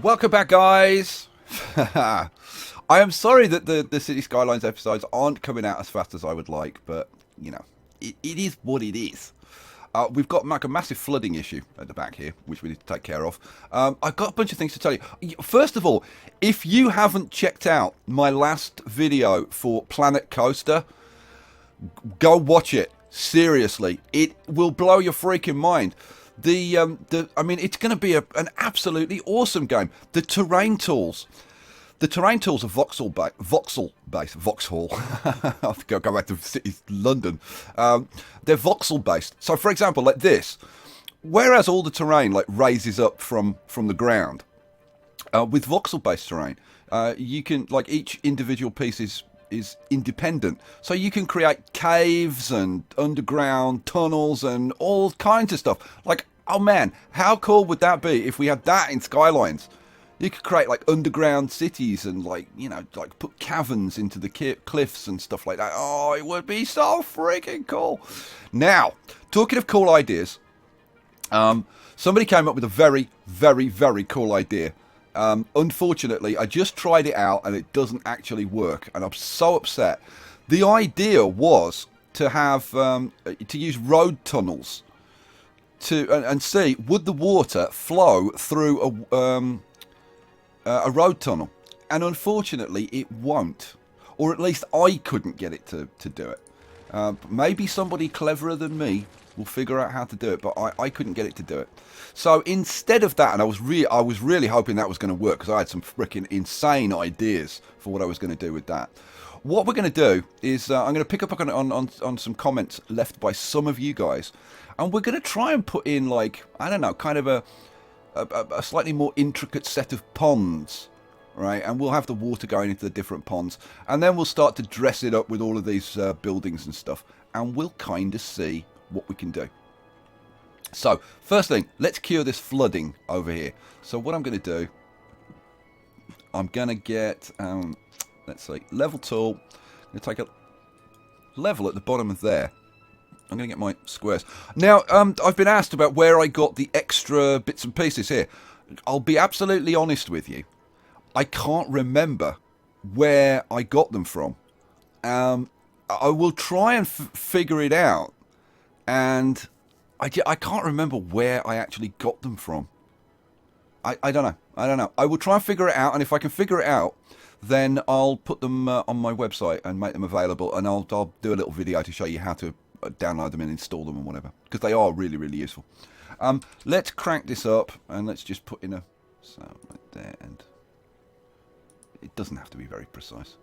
Welcome back, guys. I am sorry that the City Skylines episodes aren't coming out as fast as I would like, but, you know, it is what it is. We've got like a massive flooding issue at the back here, which we need to take care of. I've got a bunch of things to tell you. First of all, if you haven't checked out my last video for Planet Coaster, go watch it. Seriously, it will blow your freaking mind. I mean, it's going to be an absolutely awesome game. The terrain tools are voxel based. Vauxhall. I have to go back to Cities London. They're voxel based. So, for example, like this, whereas all the terrain like raises up from the ground, with voxel based terrain, you can like each individual piece is independent. So you can create caves and underground tunnels and all kinds of stuff. Like, oh man, how cool would that be if we had that in Skylines? You could create like underground cities and like, you know, like put caverns into the cliffs and stuff like that. Oh, it would be so freaking cool. Now, talking of cool ideas, somebody came up with a very, very, very cool idea. Unfortunately, I just tried it out and it doesn't actually work, and I'm so upset. The idea was to have to use road tunnels and see would the water flow through a road tunnel, and unfortunately it won't, or at least I couldn't get it to do it. Maybe somebody cleverer than me will figure out how to do it, but I couldn't get it to do it. So instead of that, and I was really hoping that was going to work, because I had some freaking insane ideas for what I was going to do with that. What we're going to do is I'm going to pick up on some comments left by some of you guys, and we're going to try and put in, like, I don't know, kind of a slightly more intricate set of ponds, right? And we'll have the water going into the different ponds, and then we'll start to dress it up with all of these buildings and stuff, and we'll kind of see what we can do. So, first thing, let's cure this flooding over here. So what I'm going to do, I'm going to get, let's see, level tool. I'm going to take a level at the bottom of there. I'm going to get my squares. Now, I've been asked about where I got the extra bits and pieces here. I'll be absolutely honest with you. I can't remember where I got them from. I will try and figure it out. And I can't remember where I actually got them from. I don't know. I will try and figure it out, and if I can figure it out, then I'll put them on my website and make them available, and I'll do a little video to show you how to download them and install them and whatever, because they are really, really useful. Let's crank this up, and let's just put in right there, and it doesn't have to be very precise.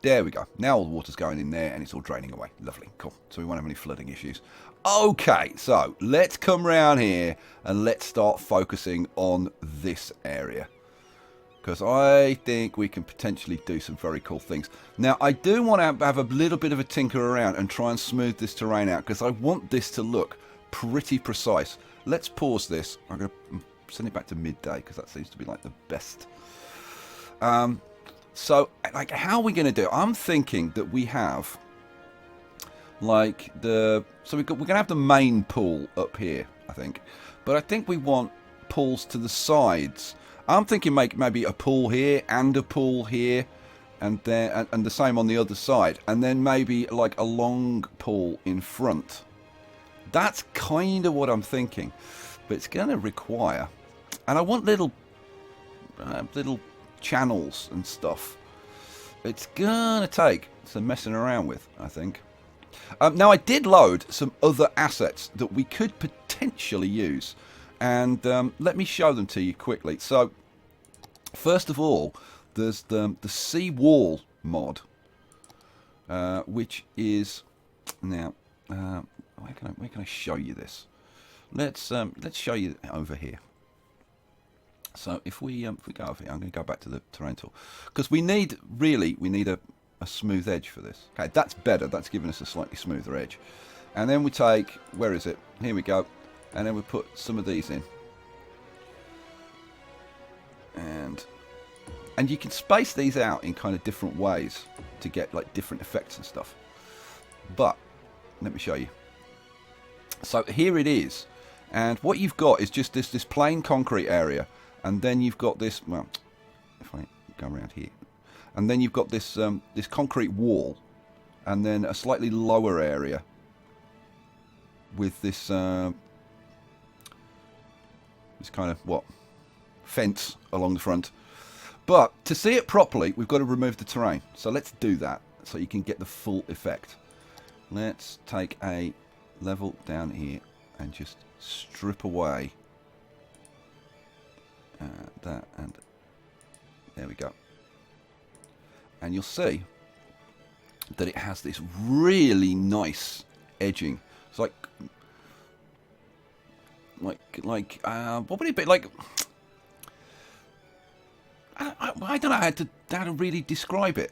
There we go. Now all the water's going in there and it's all draining away. Lovely. Cool. So we won't have any flooding issues. Okay, so let's come round here and let's start focusing on this area, because I think we can potentially do some very cool things. Now, I do want to have a little bit of a tinker around and try and smooth this terrain out, because I want this to look pretty precise. Let's pause this. I'm going to send it back to midday, because that seems to be like the best. So, like, how are we going to do it? I'm thinking that we have, like, we're going to have the main pool up here, I think. But I think we want pools to the sides. I'm thinking maybe a pool here and a pool here, and then and the same on the other side, and then maybe like a long pool in front. That's kind of what I'm thinking, but it's going to require, and I want little channels and stuff. It's gonna take some messing around with, I think. Now, I did load some other assets that we could potentially use, and let me show them to you quickly. So, first of all, there's the sea wall mod, which is now. Where can I show you this? Let's show you over here. So if we go over here, I'm going to go back to the terrain tool, because we need a smooth edge for this. Okay, that's better. That's giving us a slightly smoother edge. And then we take, where is it? Here we go. And then we put some of these in. And you can space these out in kind of different ways to get like different effects and stuff. But let me show you. So here it is. And what you've got is just this plain concrete area. And then you've got this, well, if I go around here. And then you've got this this concrete wall. And then a slightly lower area with this this kind of, what, fence along the front. But to see it properly, we've got to remove the terrain. So let's do that so you can get the full effect. Let's take a level down here and just strip away that, and there we go. And you'll see that it has this really nice edging. It's like what would it be like? I don't know how to really describe it,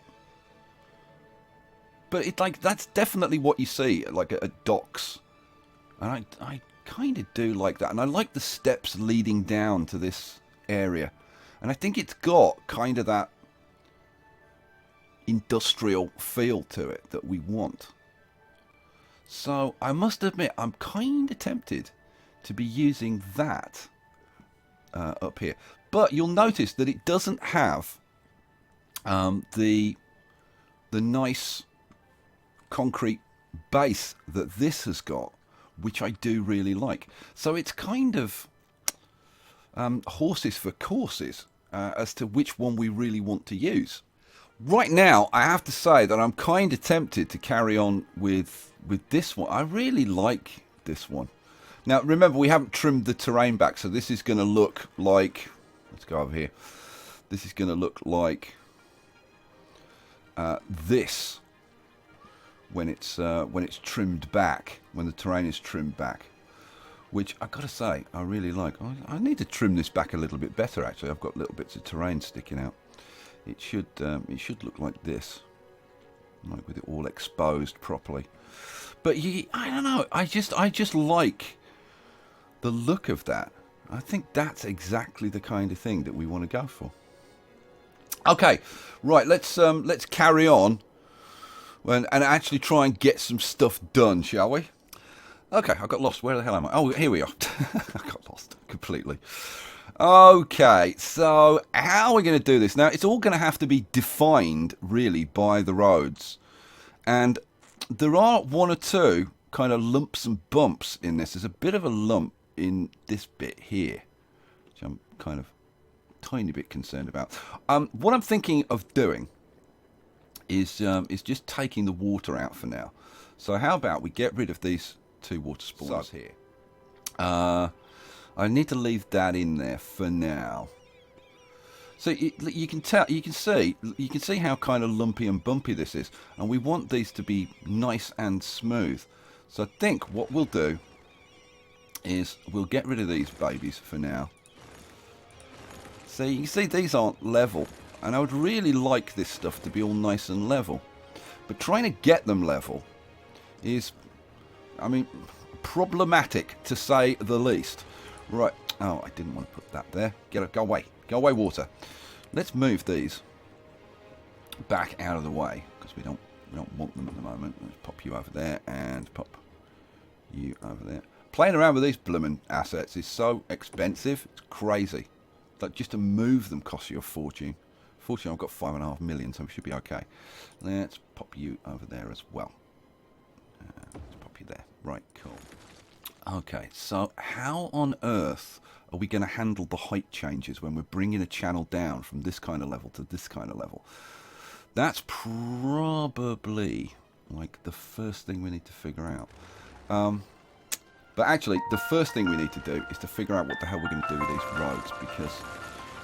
but it's like that's definitely what you see like at docks, and I kind of do like that, and I like the steps leading down to this area, and I think it's got kind of that industrial feel to it that we want. So I must admit I'm kind of tempted to be using that up here. But you'll notice that it doesn't have the nice concrete base that this has got, which I do really like. So it's kind of horses for courses as to which one we really want to use. Right now, I have to say that I'm kind of tempted to carry on with this one. I really like this one. Now, remember, we haven't trimmed the terrain back, so this is going to look like... Let's go over here. This is going to look like this when it's trimmed back, when the terrain is trimmed back, which I've got to say I really like. I need to trim this back a little bit better. Actually, I've got little bits of terrain sticking out. It should look like this, like with it all exposed properly. But I don't know. I just like the look of that. I think that's exactly the kind of thing that we want to go for. Okay, right. Let's carry on and actually try and get some stuff done, shall we? Okay, I got lost. Where the hell am I? Oh, here we are. I got lost completely. Okay, so how are we going to do this? Now, it's all going to have to be defined, really, by the roads. And there are one or two kind of lumps and bumps in this. There's a bit of a lump in this bit here, which I'm kind of tiny bit concerned about. What I'm thinking of doing is just taking the water out for now. So how about we get rid of these two water spawns here? I need to leave that in there for now. So you can see how kind of lumpy and bumpy this is, and we want these to be nice and smooth. So I think what we'll do is we'll get rid of these babies for now. So you can see these aren't level, and I would really like this stuff to be all nice and level, but trying to get them level is, I mean, problematic to say the least. Right, oh, I didn't want to put that there. Go away, water. Let's move these back out of the way because we don't want them at the moment. Let's pop you over there and pop you over there. Playing around with these blooming assets is so expensive. It's crazy. Like, just to move them costs you a fortune. Fortunately, I've got 5.5 million, so we should be okay. Let's pop you over there as well. Let's pop you there. Right, cool. Okay, so how on earth are we going to handle the height changes when we're bringing a channel down from this kind of level to this kind of level? That's probably like the first thing we need to figure out. But actually, the first thing we need to do is to figure out what the hell we're going to do with these roads, because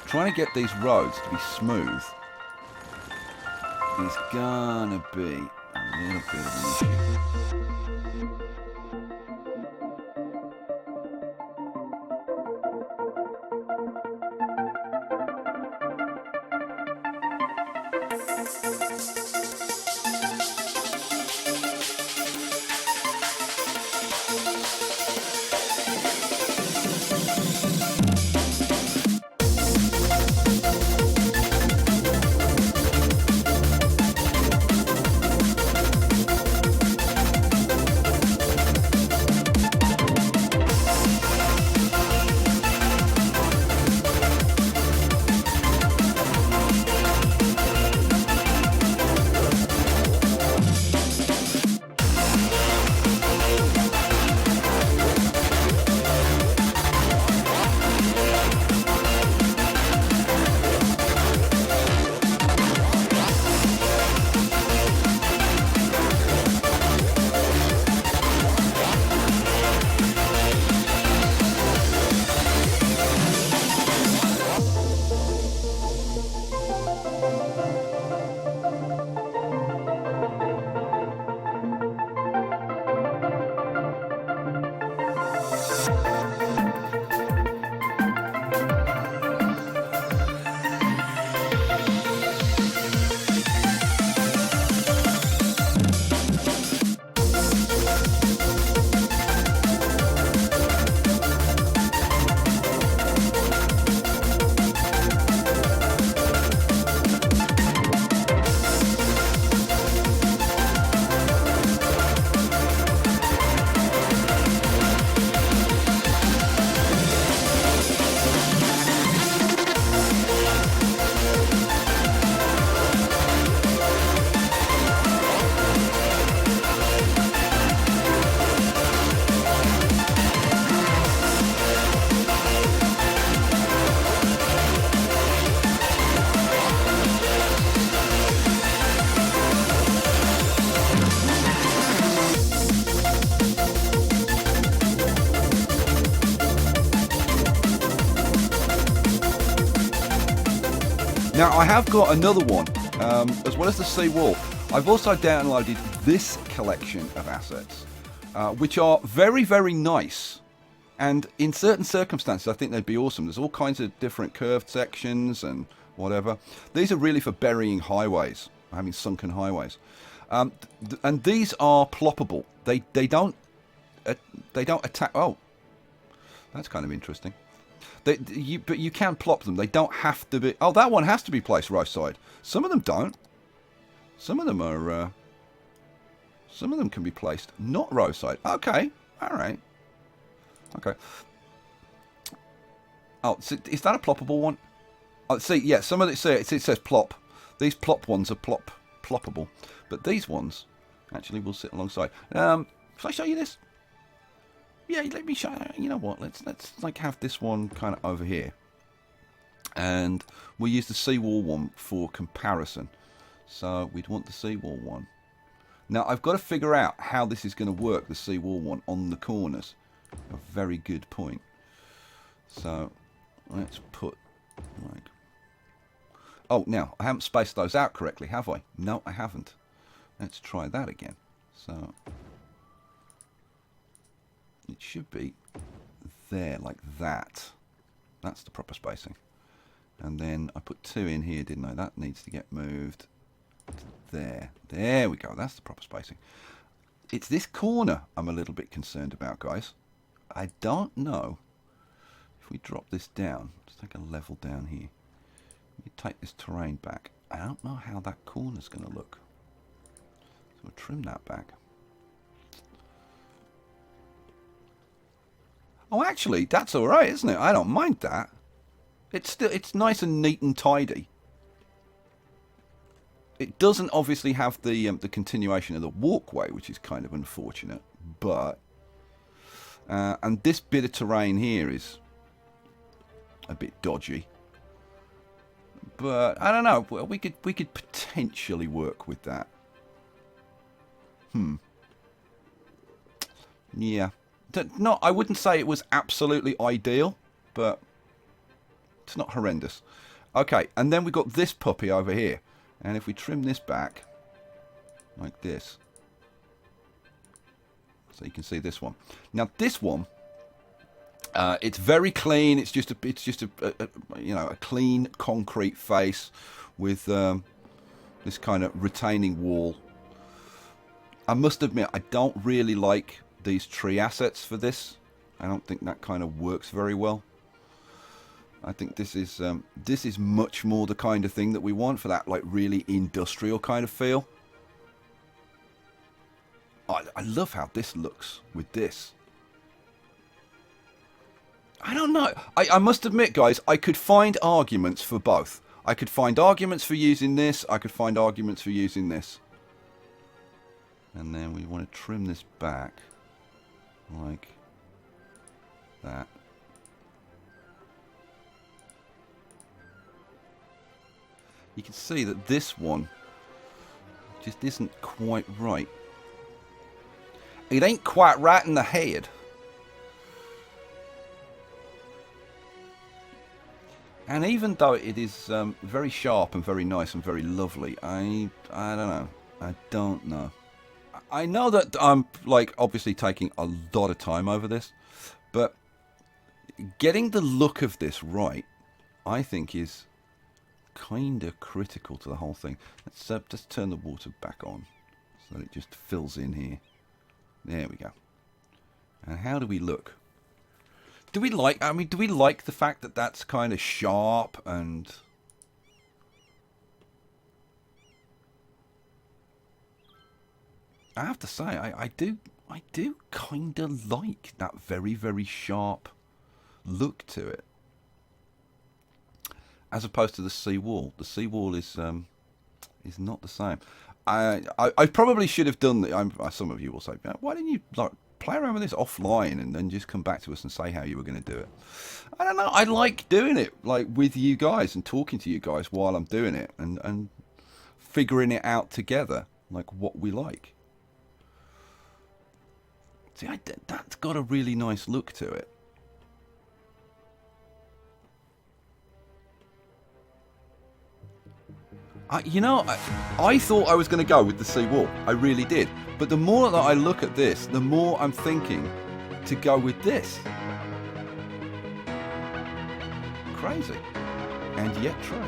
trying to get these roads to be smooth is gonna be a little bit of an issue. Now, I have got another one, as well as the seawall. I've also downloaded this collection of assets, which are very, very nice. And in certain circumstances, I think they'd be awesome. There's all kinds of different curved sections and whatever. These are really for burying highways, having sunken highways. And these are ploppable. They don't attack. Oh, that's kind of interesting. But you can plop them. They don't have to be. Oh, that one has to be placed right side. Some of them don't. Some of them are. Some of them can be placed not row side. Okay, all right. Okay. Oh, so is that a ploppable one? Oh, see, yeah. Some of it. See, it says plop. These plop ones are ploppable, but these ones actually will sit alongside. Shall I show you this? Yeah, let me show you. You know what? Let's like have this one kind of over here, and we'll use the seawall one for comparison. So we'd want the seawall one. Now I've got to figure out how this is going to work. The seawall one on the corners. A very good point. So let's put like. Oh, now I haven't spaced those out correctly, have I? No, I haven't. Let's try that again. So. It should be there, like that. That's the proper spacing. And then I put 2 in here, didn't I? That needs to get moved to there. There we go. That's the proper spacing. It's this corner I'm a little bit concerned about, guys. I don't know if we drop this down. Let's take a level down here. Let me take this terrain back. I don't know how that corner's going to look. So we'll trim that back. Oh, actually, that's all right, isn't it? I don't mind that. It's nice and neat and tidy. It doesn't obviously have the continuation of the walkway, which is kind of unfortunate. But and this bit of terrain here is a bit dodgy. But I don't know. We could potentially work with that. Yeah. No, I wouldn't say it was absolutely ideal, but it's not horrendous. Okay, and then we've got this puppy over here. And if we trim this back, like this, so you can see this one. Now this one, it's very clean. It's just a you know, a clean concrete face with this kind of retaining wall. I must admit, I don't really like these tree assets for this. I don't think that kind of works very well. I think this is much more the kind of thing that we want for that like really industrial kind of feel. I love how this looks with this. I don't know. I must admit, guys, I could find arguments for both. I could find arguments for using this. I could find arguments for using this. And then we want to trim this back. Like that. You can see that this one just isn't quite right. It ain't quite right in the head. And even though it is very sharp and very nice and very lovely, I don't know. I don't know. I know that I'm like obviously taking a lot of time over this, but getting the look of this right, I think is kind of critical to the whole thing. Let's just turn the water back on so that it just fills in here. There we go. And how do we look? Do we like, I mean, do we like the fact that that's kind of sharp and... I have to say, I do kind of like that very, very sharp look to it, as opposed to the seawall. The seawall is not the same. I probably should have done that. Some of you will say, why didn't you like play around with this offline and then just come back to us and say how you were going to do it? I don't know. I like doing it like with you guys and talking to you guys while I'm doing it and figuring it out together, like what we like. See, that's got a really nice look to it. You know, I thought I was going to go with the seawall. I really did. But the more that I look at this, the more I'm thinking to go with this. Crazy. And yet true.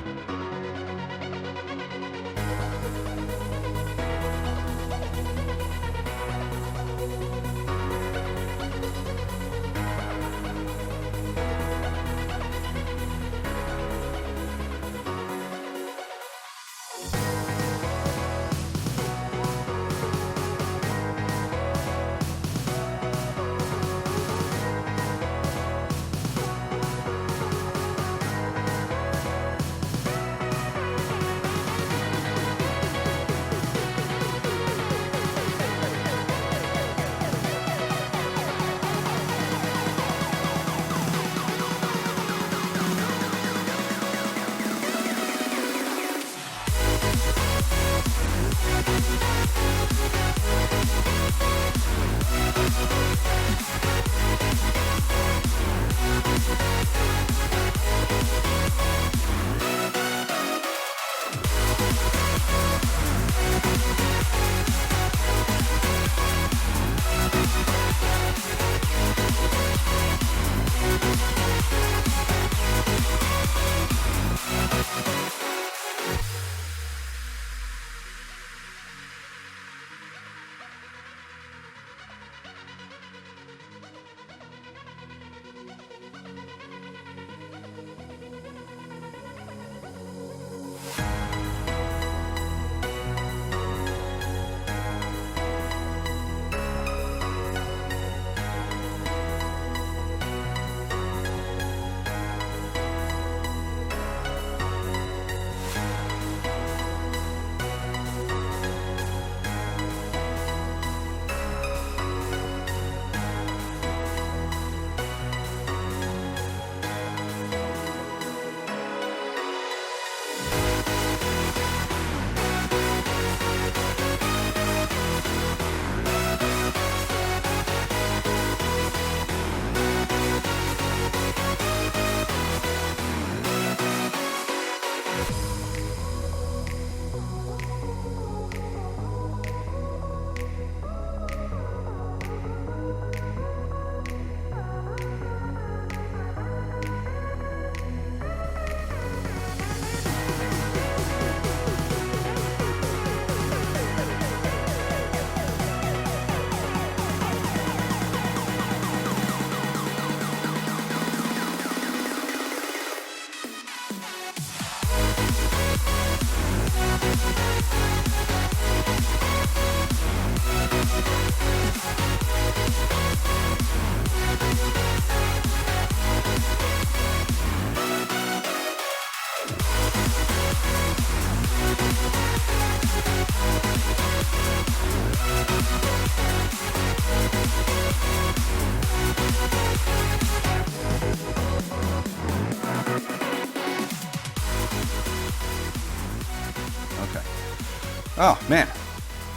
Oh, man.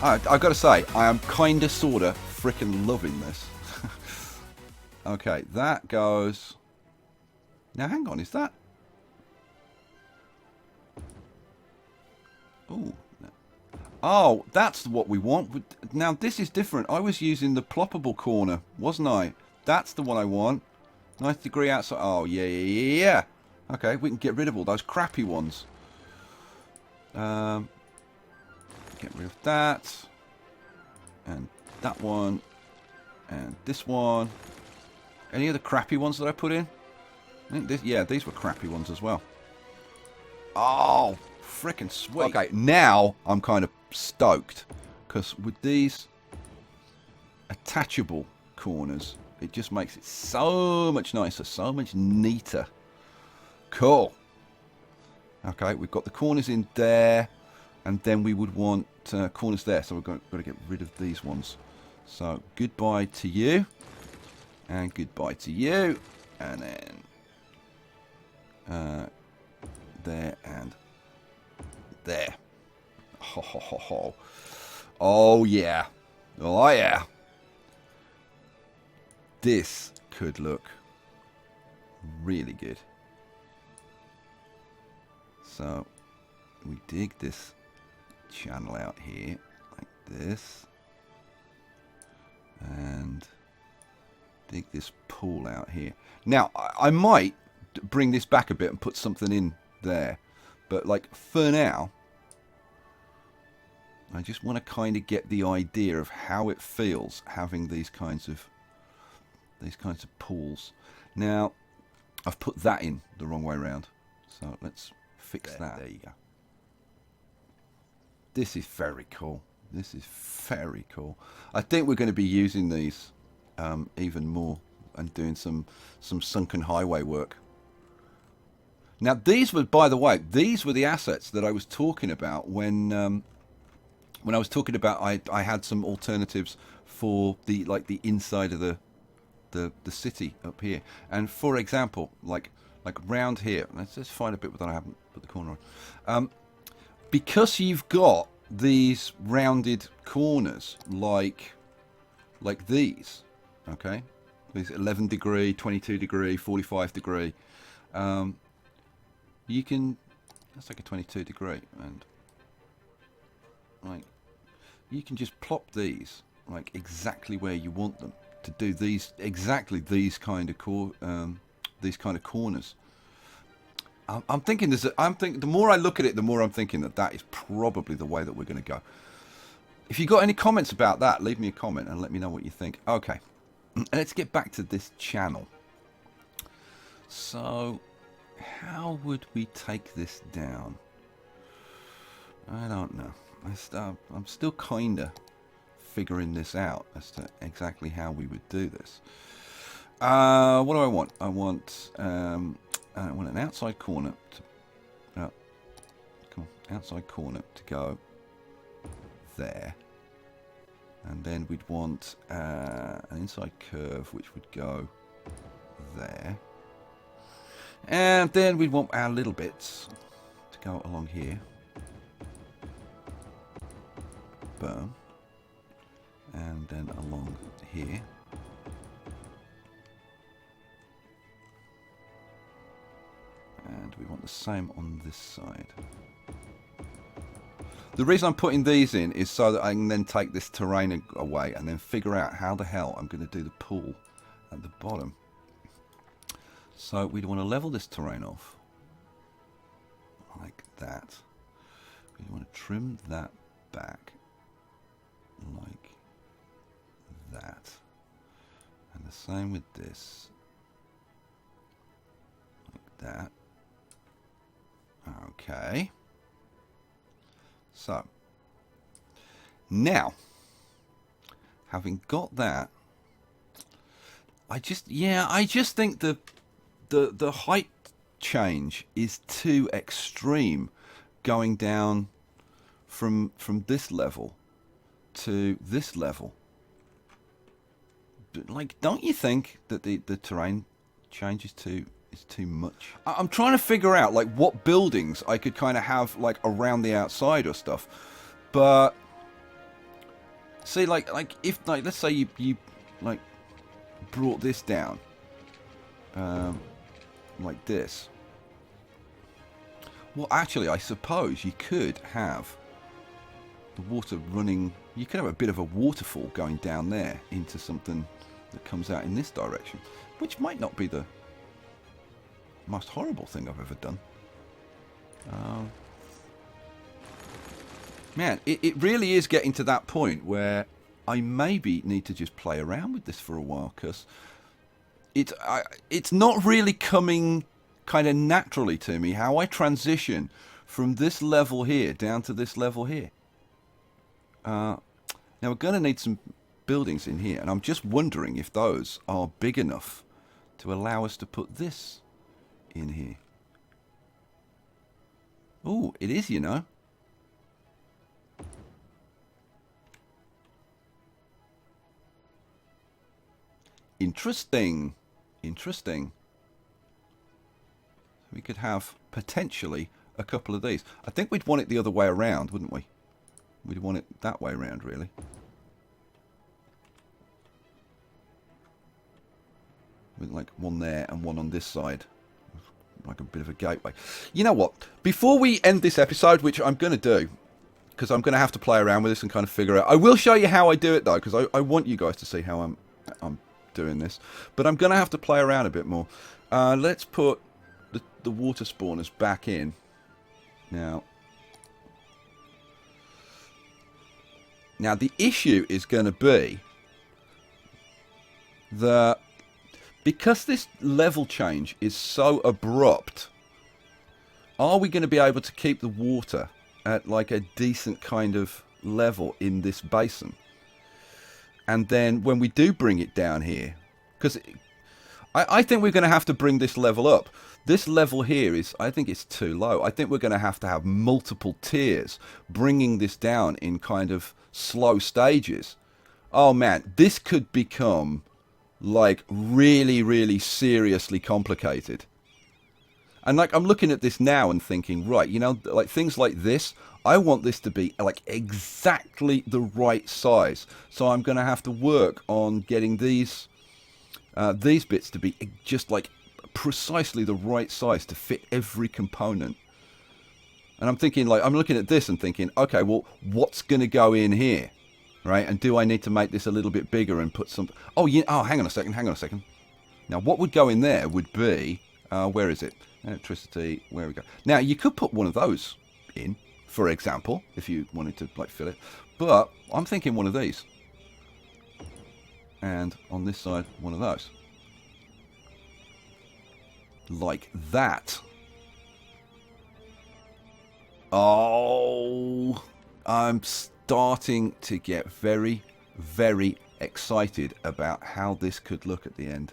I've got to say, I am kind of, sort of, freaking loving this. Okay, that goes... Now, hang on, is that... Ooh. Oh, that's what we want. Now, this is different. I was using the ploppable corner, wasn't I? That's the one I want. 90 degree outside. Oh, yeah. Okay, we can get rid of all those crappy ones. Get rid of that. And that one. And this one. Any of the crappy ones that I put in? I think this, yeah, these were crappy ones as well. Oh, freaking sweet. Okay, now I'm kind of stoked. Because with these attachable corners, it just makes it so much nicer, so much neater. Cool. Okay, we've got the corners in there. And then we would want corners there. So we've got to get rid of these ones. So goodbye to you. And goodbye to you. And then there and there. Ho, ho, ho, ho. Oh, yeah. Oh, yeah. This could look really good. So we dig this channel out here like this, and dig this pool out here. Now I might bring this back a bit and put something in there, but like for now I just want to kind of get the idea of how it feels having these kinds of pools. Now I've put that in the wrong way around, so let's fix that. There you go. This is very cool. This is very cool. I think we're going to be using these even more and doing some sunken highway work. Now these were, by the way, these were the assets that I was talking about when I was talking about I had some alternatives for the inside of the city up here. And for example, like round here, let's just find a bit that I haven't put the corner on. Because you've got these rounded corners like these, okay, these 11 degree, 22 degree, 45 degree, you can, that's like a 22 degree, and like you can just plop these like exactly where you want them to do these, exactly these kind of corners. I'm thinking the more I look at it, the more I'm thinking that is probably the way that we're going to go. If you got any comments about that, leave me a comment and let me know what you think. Okay, let's get back to this channel. So how would we take this down? I don't know. I'm still kind of figuring this out as to exactly how we would do this. What do I want? I want an outside corner to outside corner to go there, and then we'd want an inside curve which would go there, and then we'd want our little bits to go along here. Boom. And then along here. And we want the same on this side. The reason I'm putting these in is so that I can then take this terrain away and then figure out how the hell I'm going to do the pool at the bottom. So we'd want to level this terrain off like that. We want to trim that back like that, and the same with this, like that. Okay, so now having got that, I just think the height change is too extreme, going down from this level to this level. Like, don't you think that the terrain change is too much? I'm trying to figure out like what buildings I could kind of have like around the outside or stuff, but see, like if like let's say you like brought this down like this. Well, actually, I suppose you could have the water running. You could have a bit of a waterfall going down there into something that comes out in this direction, which might not be the most horrible thing I've ever done. Man, it really is getting to that point where I maybe need to just play around with this for a while, because it's not really coming kind of naturally to me how I transition from this level here down to this level here. Now we're going to need some buildings in here, and I'm just wondering if those are big enough to allow us to put this in here. Oh, it is, you know. Interesting. Interesting. We could have potentially a couple of these. I think we'd want it the other way around, wouldn't we? We'd want it that way around, really. With like one there and one on this side. like a bit of a gateway. You know what? Before we end this episode, which I'm going to do, because I'm going to have to play around with this and kind of figure out. I will show you how I do it though, because I want you guys to see how I'm doing this. But I'm going to have to play around a bit more. Let's put the water spawners back in now. Now the issue is going to be that because this level change is so abrupt, are we going to be able to keep the water at like a decent kind of level in this basin? And then when we do bring it down here, because I think we're going to have to bring this level up. This level here is, I think it's too low. I think we're going to have multiple tiers, bringing this down in kind of slow stages. Oh man, this could become like really, really seriously complicated. And like I'm looking at this now and thinking, right, you know, like things like this, I want this to be like exactly the right size. So I'm going to have to work on getting these bits to be just like precisely the right size to fit every component. And I'm thinking, like, I'm looking at this and thinking, okay, well, what's going to go in here, right? And do I need to make this a little bit bigger and put some... Oh, hang on a second. Now, what would go in there would be... where is it? Electricity, where we go. Now, you could put one of those in, for example, if you wanted to, like, fill it. But I'm thinking one of these. And on this side, one of those. Like that. Oh, I'm starting to get very, very excited about how this could look at the end.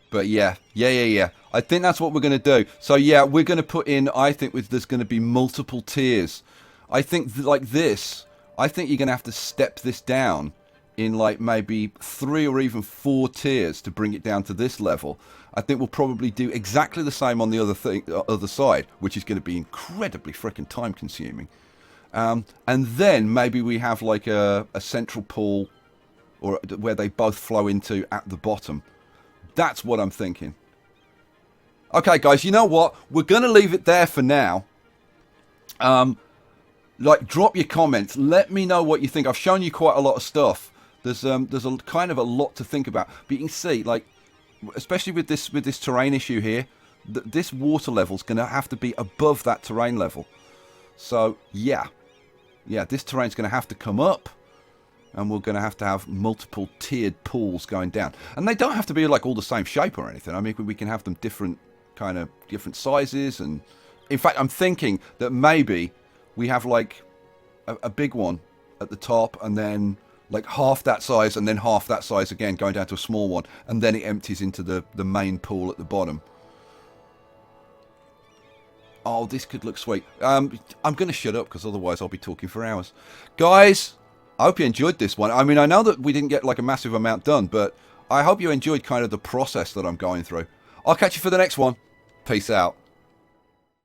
But yeah. I think that's what we're going to do. So yeah, we're going to put in, I think there's going to be multiple tiers. I think like this, I think you're going to have to step this down in like maybe 3 or even 4 tiers to bring it down to this level. I think we'll probably do exactly the same on the other side, which is going to be incredibly freaking time consuming. And then maybe we have like a central pool or where they both flow into at the bottom. That's what I'm thinking. Okay, guys, you know what? We're going to leave it there for now. Like, drop your comments. Let me know what you think. I've shown you quite a lot of stuff. There's a kind of a lot to think about. But you can see, like, especially with this terrain issue here, this water level's going to have to be above that terrain level. So, yeah, this terrain's going to have to come up. And we're going to have multiple tiered pools going down. And they don't have to be like all the same shape or anything. I mean, we can have them different sizes. And in fact, I'm thinking that maybe we have like a big one at the top and then like half that size and then half that size again going down to a small one. And then it empties into the main pool at the bottom. Oh, this could look sweet. I'm going to shut up because otherwise I'll be talking for hours. Guys... I hope you enjoyed this one. I mean, I know that we didn't get like a massive amount done, but I hope you enjoyed kind of the process that I'm going through. I'll catch you for the next one. Peace out.